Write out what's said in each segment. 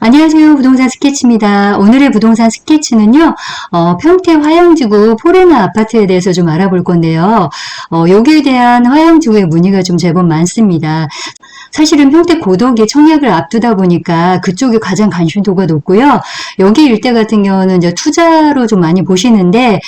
안녕하세요. 부동산 스케치입니다. 오늘의 부동산 스케치는요, 평택 화영지구 포레나 아파트에 대해서 좀 알아볼 건데요. 여기에 대한 화영지구의 문의가 좀 제법 많습니다. 사실은 평택 고덕이 청약을 앞두다 보니까 그쪽이 가장 관심도가 높고요. 여기 일대 같은 경우는 이제 투자로 좀 많이 보시는데,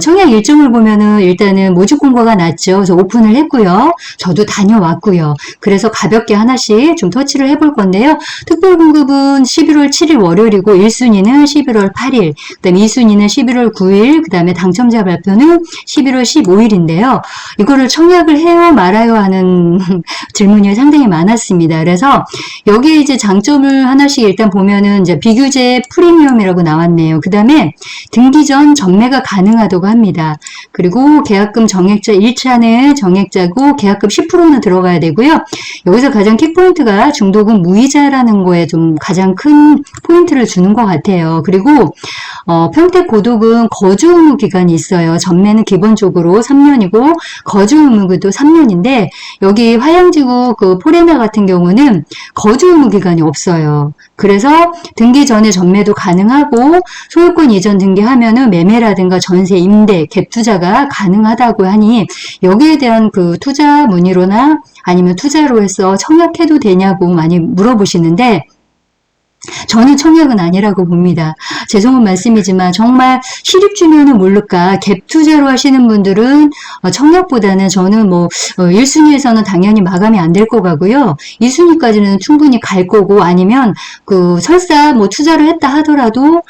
청약 일정을 보면은 일단은 모집 공고가 났죠. 그래서 오픈을 했고요. 저도 다녀왔고요. 그래서 가볍게 하나씩 좀 터치를 해볼 건데요. 특별 공급은 11월 7일 월요일이고 1순위는 11월 8일, 그다음에 2순위는 11월 9일, 그다음에 당첨자 발표는 11월 15일인데요. 이거를 청약을 해요 말아요 하는 질문이 상당히 많았습니다. 그래서 여기에 이제 장점을 하나씩 일단 보면은 이제 비규제 프리미엄이라고 나왔네요. 그다음에 등기 전 전매가 가능하다고 합니다. 그리고 계약금 정액자 1차는 정액자고 계약금 10%는 들어가야 되고요. 여기서 가장 키포인트가 중도금 무이자라는 거에 좀 가장 큰 포인트를 주는 것 같아요. 그리고 평택 고독은 거주 의무 기간이 있어요. 전매는 기본적으로 3년이고 거주 의무도 3년인데 여기 화영지구 그 포레나 같은 경우는 거주 의무 기간이 없어요. 그래서 등기 전에 전매도 가능하고 소유권 이전 등기하면은 매매라든가 전세, 임대, 갭 투자가 가능하다고 하니 여기에 대한 그 투자 문의로나 아니면 투자로 해서 청약해도 되냐고 많이 물어보시는데 저는 청약은 아니라고 봅니다. 죄송한 말씀이지만 정말 실입주면은 모를까 갭 투자로 하시는 분들은 청약보다는 저는 1순위에서는 당연히 마감이 안 될 것 같고요. 2순위까지는 충분히 갈 거고 아니면 설사 투자를 했다 하더라도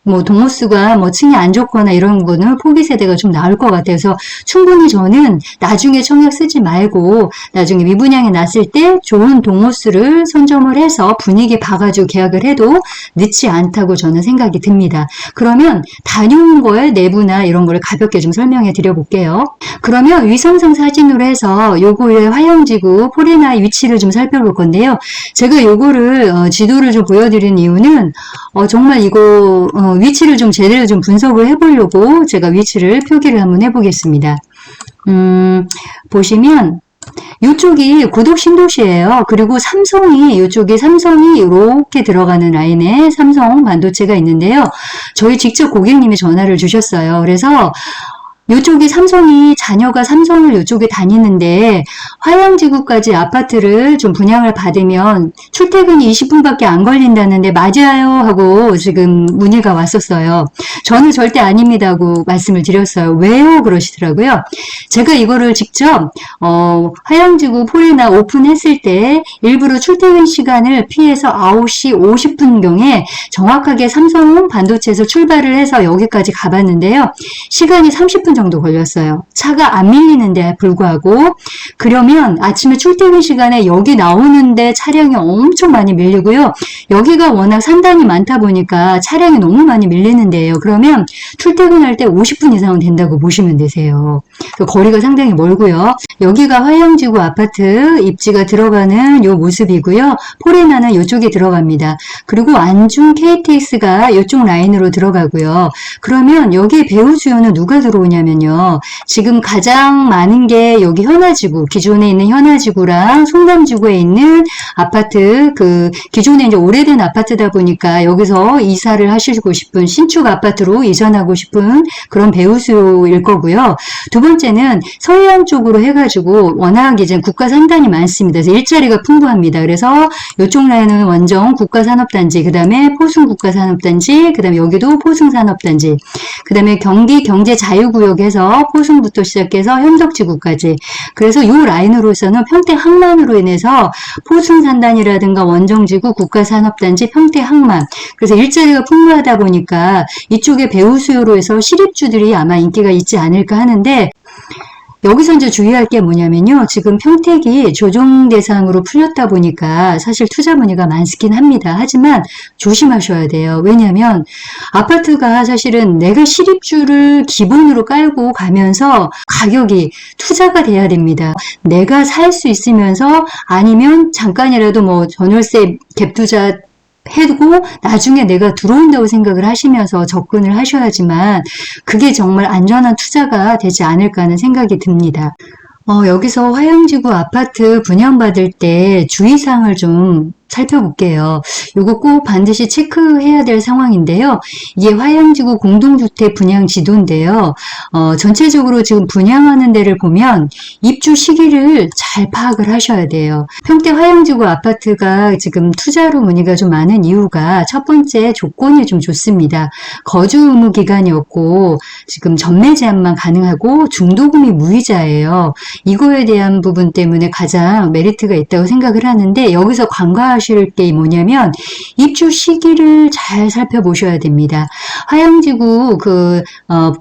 동호수가 층이 안 좋거나 이런 거는 포기 세대가 좀 나을 것 같아요. 그래서 충분히 저는 나중에 청약 쓰지 말고 나중에 미분양이 났을 때 좋은 동호수를 선점을 해서 분위기 봐가지고 계약을 해도 늦지 않다고 저는 생각이 듭니다. 그러면 다녀온 거에 내부나 이런 걸 가볍게 좀 설명해 드려 볼게요. 그러면 위성상 사진으로 해서 요거의 화영지구 포레나의 위치를 좀 살펴볼 건데요. 제가 요거를 지도를 좀 보여드린 이유는 정말 이거 위치를 좀 제대로 좀 분석을 해보려고 제가 위치를 표기를 한번 해보겠습니다. 보시면 이쪽이 고덕 신도시예요. 그리고 이쪽에 삼성이 이렇게 들어가는 라인에 삼성 반도체가 있는데요. 저희 직접 고객님이 전화를 주셨어요. 그래서 이쪽이 자녀가 삼성을 이쪽에 다니는데 화영지구까지 아파트를 좀 분양을 받으면 출퇴근이 20분밖에 안 걸린다는데 맞아요 하고 지금 문의가 왔었어요. 저는 절대 아닙니다고 말씀을 드렸어요. 왜요? 그러시더라고요. 제가 이거를 직접 화영지구 포레나 오픈했을 때 일부러 출퇴근 시간을 피해서 9시 50분경에 정확하게 삼성 반도체에서 출발을 해서 여기까지 가봤는데요. 시간이 30분 정도 걸렸어요. 차가 안 밀리는데 불구하고. 그러면 아침에 출퇴근 시간에 여기 나오는데 차량이 엄청 많이 밀리고요. 여기가 워낙 산단이 많다 보니까 차량이 너무 많이 밀리는데요. 그러면 출퇴근할 때 50분 이상은 된다고 보시면 되세요. 거리가 상당히 멀고요. 여기가 화영지구 아파트 입지가 들어가는 요 모습이고요. 포레나는 이쪽에 들어갑니다. 그리고 안중 KTX가 이쪽 라인으로 들어가고요. 그러면 여기 배후 수요는 누가 들어오냐면요. 지금 가장 많은 게 여기 현아지구, 기존에 있는 현아지구랑 송남지구에 있는 아파트, 기존에 이제 오래된 아파트다 보니까 여기서 이사를 하시고 싶은 신축 아파트로 이전하고 싶은 그런 배후 수요일 거고요. 두 번째는 서해안 쪽으로 해가지고 워낙 이제 국가 산단이 많습니다. 그래서 일자리가 풍부합니다. 그래서 이쪽 라인은 원정 국가산업단지, 그 다음에 포승 국가산업단지, 그 다음에 여기도 포승 산업단지, 그 다음에 경기 경제자유구역에서 포승부터 시작해서 현덕지구까지. 그래서 이 라인으로서는 평택 항만으로 인해서 포승 산단이라든가 원정지구 국가산업단지 평택 항만. 그래서 일자리가 풍부하다 보니까 이쪽에 배후 수요로 해서 실입주들이 아마 인기가 있지 않을까 하는데 여기서 이제 주의할 게 뭐냐면요. 지금 평택이 조정 대상으로 풀렸다 보니까 사실 투자 문의가 많긴 합니다. 하지만 조심하셔야 돼요. 왜냐하면 아파트가 사실은 내가 실입주를 기본으로 깔고 가면서 가격이 투자가 돼야 됩니다. 내가 살 수 있으면서 아니면 잠깐이라도 전월세 갭 투자 해두고 나중에 내가 들어온다고 생각을 하시면서 접근을 하셔야지만 그게 정말 안전한 투자가 되지 않을까 하는 생각이 듭니다. 여기서 화영지구 아파트 분양받을 때 주의사항을 좀 살펴볼게요. 요거 꼭 반드시 체크해야 될 상황인데요. 이게 화양지구 공동주택 분양 지도인데요. 전체적으로 지금 분양하는 데를 보면 입주 시기를 잘 파악을 하셔야 돼요. 평택 화양지구 아파트가 지금 투자로 문의가 좀 많은 이유가 첫 번째 조건이 좀 좋습니다. 거주 의무 기간이 없고 지금 전매 제한만 가능하고 중도금이 무이자예요. 이거에 대한 부분 때문에 가장 메리트가 있다고 생각을 하는데 여기서 간과하실 게 뭐냐면 입주 시기를 잘 살펴보셔야 됩니다. 화양지구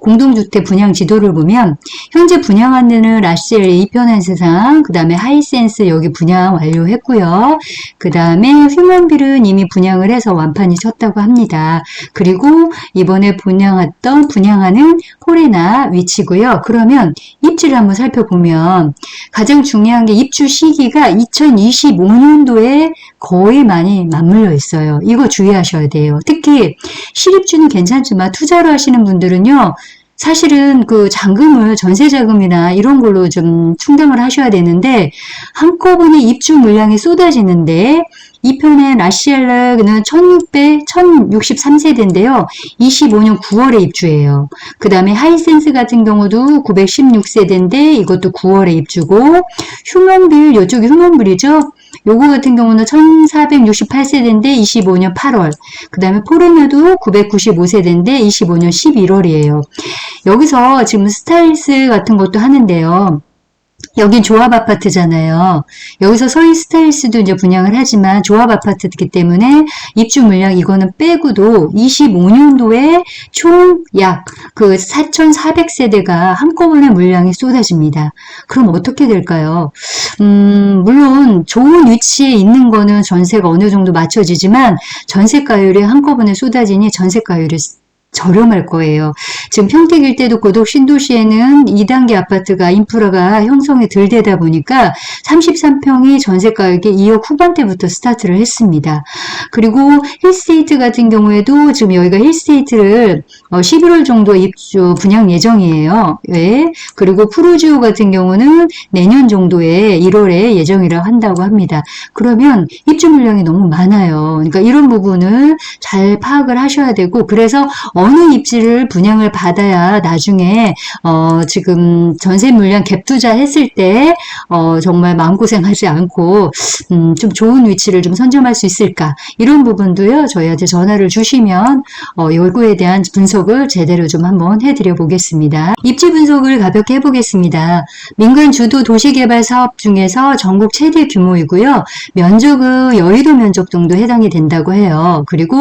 공동주택 분양 지도를 보면 현재 분양한 데는 라시엘 이편한세상, 그 다음에 하이센스 여기 분양 완료했고요. 그 다음에 휴먼빌은 이미 분양을 해서 완판이 쳤다고 합니다. 그리고 이번에 분양하는 호레나 위치고요. 그러면 입지를 한번 살펴보면 가장 중요한 게 입주 시기가 2025년도에 거의 많이 맞물려 있어요. 이거 주의하셔야 돼요. 특히 실입주는 괜찮지만 투자로 하시는 분들은요. 사실은 그 잔금을 전세자금이나 이런 걸로 좀 충당을 하셔야 되는데 한꺼번에 입주 물량이 쏟아지는데 이 편의 라시엘라는 1063세대인데요. 25년 9월에 입주해요. 그 다음에 하이센스 같은 경우도 916세대인데 이것도 9월에 입주고 휴먼빌, 이쪽이 휴먼빌이죠. 요거 같은 경우는 1468세대인데 25년 8월. 그 다음에 포르나도 995세대인데 25년 11월이에요. 여기서 지금 스타일스 같은 것도 하는데요. 여긴 조합 아파트잖아요. 여기서 서희 스타일스도 이제 분양을 하지만 조합 아파트이기 때문에 입주 물량 이거는 빼고도 25년도에 총 약 4,400세대가 한꺼번에 물량이 쏟아집니다. 그럼 어떻게 될까요? 물론 좋은 위치에 있는 거는 전세가 어느 정도 맞춰지지만 전세가율이 한꺼번에 쏟아지니 전세가율이 저렴할 거예요. 지금 평택 일대도 고독 신도시에는 2단계 아파트가 인프라가 형성이 덜 되다 보니까 33평이 전세 가격이 2억 후반대부터 스타트를 했습니다. 그리고 힐스테이트 같은 경우에도 지금 여기가 힐스테이트를 11월 정도 입주 분양 예정이에요. 네. 그리고 프루지오 같은 경우는 내년 정도에 1월에 예정이라고 한다고 합니다. 그러면 입주 물량이 너무 많아요. 그러니까 이런 부분을 잘 파악을 하셔야 되고 그래서 어느 입지를 분양을 받아야 나중에 지금 전세 물량 갭 투자했을 때 정말 마음고생하지 않고 좀 좋은 위치를 좀 선점할 수 있을까 이런 부분도요 저희한테 전화를 주시면 요구에 대한 분석을 제대로 좀 한번 해드려 보겠습니다. 입지 분석을 가볍게 해보겠습니다. 민간 주도 도시개발 사업 중에서 전국 최대 규모이고요. 면적은 여의도 면적 정도 해당이 된다고 해요. 그리고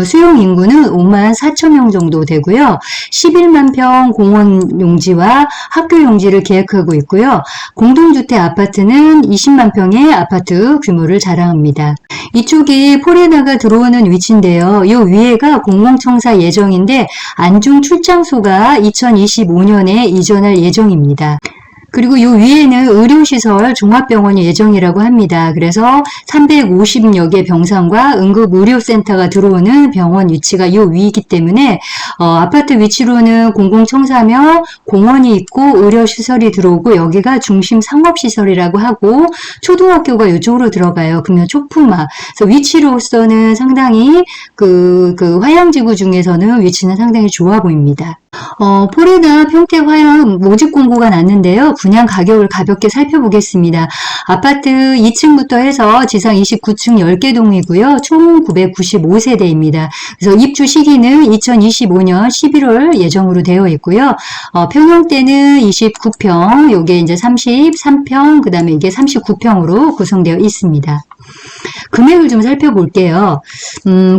수용 인구는 5만 4천 명 정도 되고요. 11만 평 공원 용지와 학교 용지를 계획하고 있고요. 공동주택 아파트는 20만 평의 아파트 규모를 자랑합니다. 이쪽이 포레나가 들어오는 위치인데요. 이 위에가 공공청사 예정인데 안중 출장소가 2025년에 이전할 예정입니다. 그리고 이 위에는 의료시설 종합병원이 예정이라고 합니다. 그래서 350여 개 병상과 응급의료센터가 들어오는 병원 위치가 이 위이기 때문에 아파트 위치로는 공공청사며 공원이 있고 의료시설이 들어오고 여기가 중심 상업시설이라고 하고 초등학교가 이쪽으로 들어가요. 그러면 초품화. 그래서 위치로서는 상당히 그 화양지구 중에서는 위치는 상당히 좋아 보입니다. 포레나 평택 화양 모집 공고가 났는데요. 분양 가격을 가볍게 살펴보겠습니다. 아파트 2층부터 해서 지상 29층 10개 동이고요. 총 995세대입니다. 그래서 입주 시기는 2025년 11월 예정으로 되어 있고요. 평형대는 29평, 요게 이제 33평, 그 다음에 이게 39평으로 구성되어 있습니다. 금액을 좀 살펴볼게요.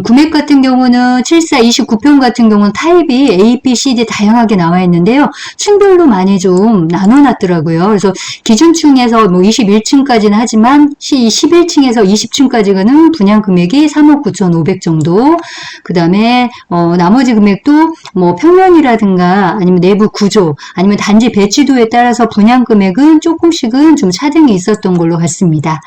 금액 같은 경우는 74, 29평 같은 경우는 타입이 A, B, C, D 다양하게 나와 있는데요. 층별로 많이 좀 나눠놨더라고요. 그래서 기준층에서 뭐 21층까지는 하지만 11층에서 20층까지는 분양 금액이 3억 9,500 정도. 그 다음에 나머지 금액도 뭐 평면이라든가 아니면 내부 구조 아니면 단지 배치도에 따라서 분양 금액은 조금씩은 좀 차등이 있었던 걸로 같습니다.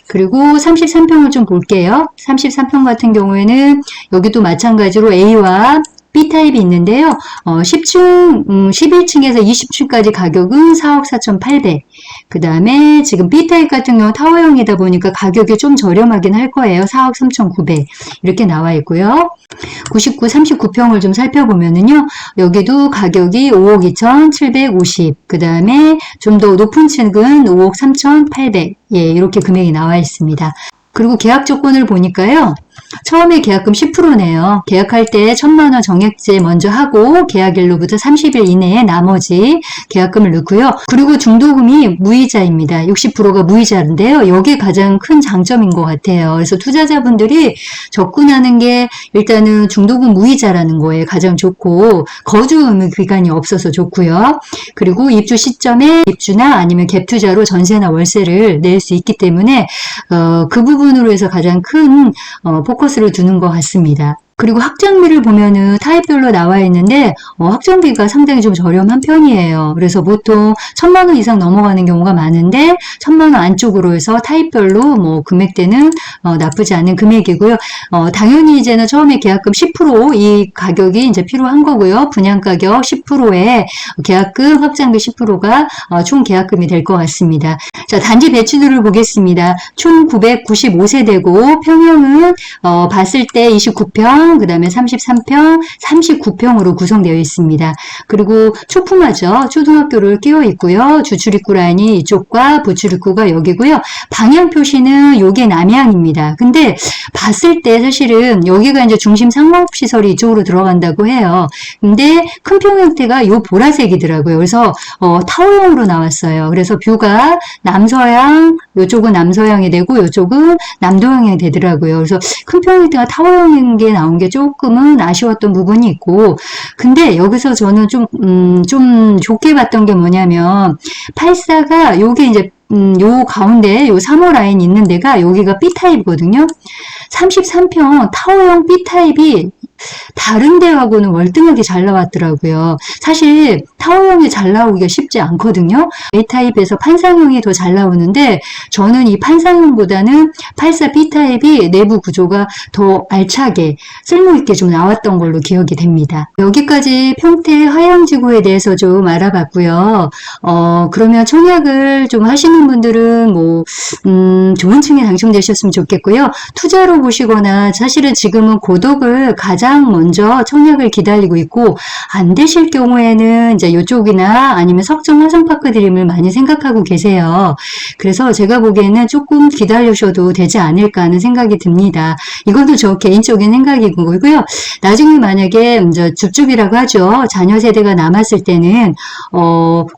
그리고 33평을 좀 볼게요. 33평 같은 경우에는 여기도 마찬가지로 A와 B B타입이 있는데요. 10층, 11층에서 20층까지 가격은 4억 4,800. 그 다음에 지금 B타입 같은 경우 타워형이다 보니까 가격이 좀 저렴하긴 할 거예요. 4억 3,900. 이렇게 나와 있고요. 99, 39평을 좀 살펴보면은요, 여기도 가격이 5억 2,750. 그 다음에 좀 더 높은 층은 5억 3,800. 예, 이렇게 금액이 나와 있습니다. 그리고 계약 조건을 보니까요. 처음에 계약금 10%네요. 계약할 때 1,000만 원 정액제 먼저 하고 계약일로부터 30일 이내에 나머지 계약금을 넣고요. 그리고 중도금이 무이자입니다. 60%가 무이자인데요. 여기 가장 큰 장점인 것 같아요. 그래서 투자자분들이 접근하는 게 일단은 중도금 무이자라는 거에 가장 좋고 거주 의무 기간이 없어서 좋고요. 그리고 입주 시점에 입주나 아니면 갭 투자로 전세나 월세를 낼 수 있기 때문에 그 부분으로 해서 가장 큰 포커스를 두는 것 같습니다. 그리고 확정비를 보면은 타입별로 나와 있는데 확정비가 상당히 좀 저렴한 편이에요. 그래서 보통 1,000만 원 이상 넘어가는 경우가 많은데 1,000만 원 안쪽으로 해서 타입별로 뭐 금액대는 나쁘지 않은 금액이고요. 당연히 이제는 처음에 계약금 10%이 가격이 이제 필요한 거고요. 분양가격 10%에 계약금 확장비 10%가 총 계약금이 될 것 같습니다. 자, 단지 배치도를 보겠습니다. 총 995세대고 평형은 봤을 때 29평, 그 다음에 33평, 39평으로 구성되어 있습니다. 그리고 초품화죠. 초등학교를 끼워 있고요. 주출입구 라인이 이쪽과 부출입구가 여기고요. 방향 표시는 요게 남향입니다. 근데 봤을 때 사실은 여기가 이제 중심 상업시설이 이쪽으로 들어간다고 해요. 근데 큰 평 형태가 요 보라색이더라고요. 그래서 타워형으로 나왔어요. 그래서 뷰가 남서향, 요쪽은 남서향이 되고 요쪽은 남동향이 되더라고요. 그래서 큰 평 형태가 타워형인 게 나온 게 조금은 아쉬웠던 부분이 있고, 근데 여기서 저는 좀 좋게 봤던 게 뭐냐면 84가 요게 이제 요 가운데 요 3호 라인 있는 데가 여기가 B타입이거든요. 33평 타워형 B타입이 다른 데하고는 월등하게 잘 나왔더라고요. 사실 타워형이 잘 나오기가 쉽지 않거든요. A타입에서 판상형이 더 잘 나오는데 저는 이 판상형보다는 84 B타입이 내부 구조가 더 알차게 쓸모있게 좀 나왔던 걸로 기억이 됩니다. 여기까지 평택 하양지구에 대해서 좀 알아봤고요. 그러면 청약을 좀 하시는 분들은 뭐 좋은 층에 당첨되셨으면 좋겠고요. 투자로 보시거나 사실은 지금은 고덕을 가장 먼저 청약을 기다리고 있고 안 되실 경우에는 이제 이쪽이나 아니면 석정 화성파크 드림을 많이 생각하고 계세요. 그래서 제가 보기에는 조금 기다리셔도 되지 않을까 하는 생각이 듭니다. 이것도 저 개인적인 생각이고요. 나중에 만약에 이제 줍줍이라고 하죠. 자녀 세대가 남았을 때는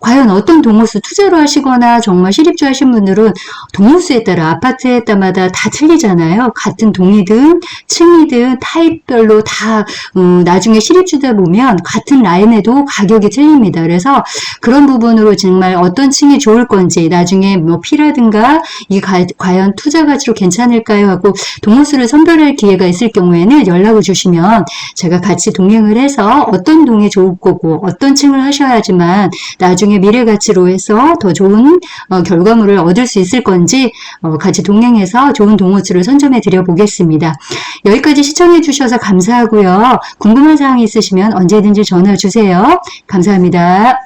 과연 어떤 동호수 투자로 하시거나 정말 실입주 하신 분들은 동호수에 따라 아파트에 따마다 다 틀리잖아요. 같은 동이든 층이든 타입별로 다 나중에 실입주다 보면 같은 라인에도 가격이 틀립니다. 그래서 그런 부분으로 정말 어떤 층이 좋을 건지 나중에 뭐 피라든가 이 과연 투자 가치로 괜찮을까요 하고 동호수를 선별할 기회가 있을 경우에는 연락을 주시면 제가 같이 동행을 해서 어떤 동이 좋을 거고 어떤 층을 하셔야지만 나중에 미래 가치로 해서 더 좋은 결과물을 얻을 수 있을 건지 같이 동행해서 좋은 동호수를 선점해 드려 보겠습니다. 여기까지 시청해 주셔서 감사하고요. 궁금한 사항이 있으시면 언제든지 전화 주세요. 감사합니다.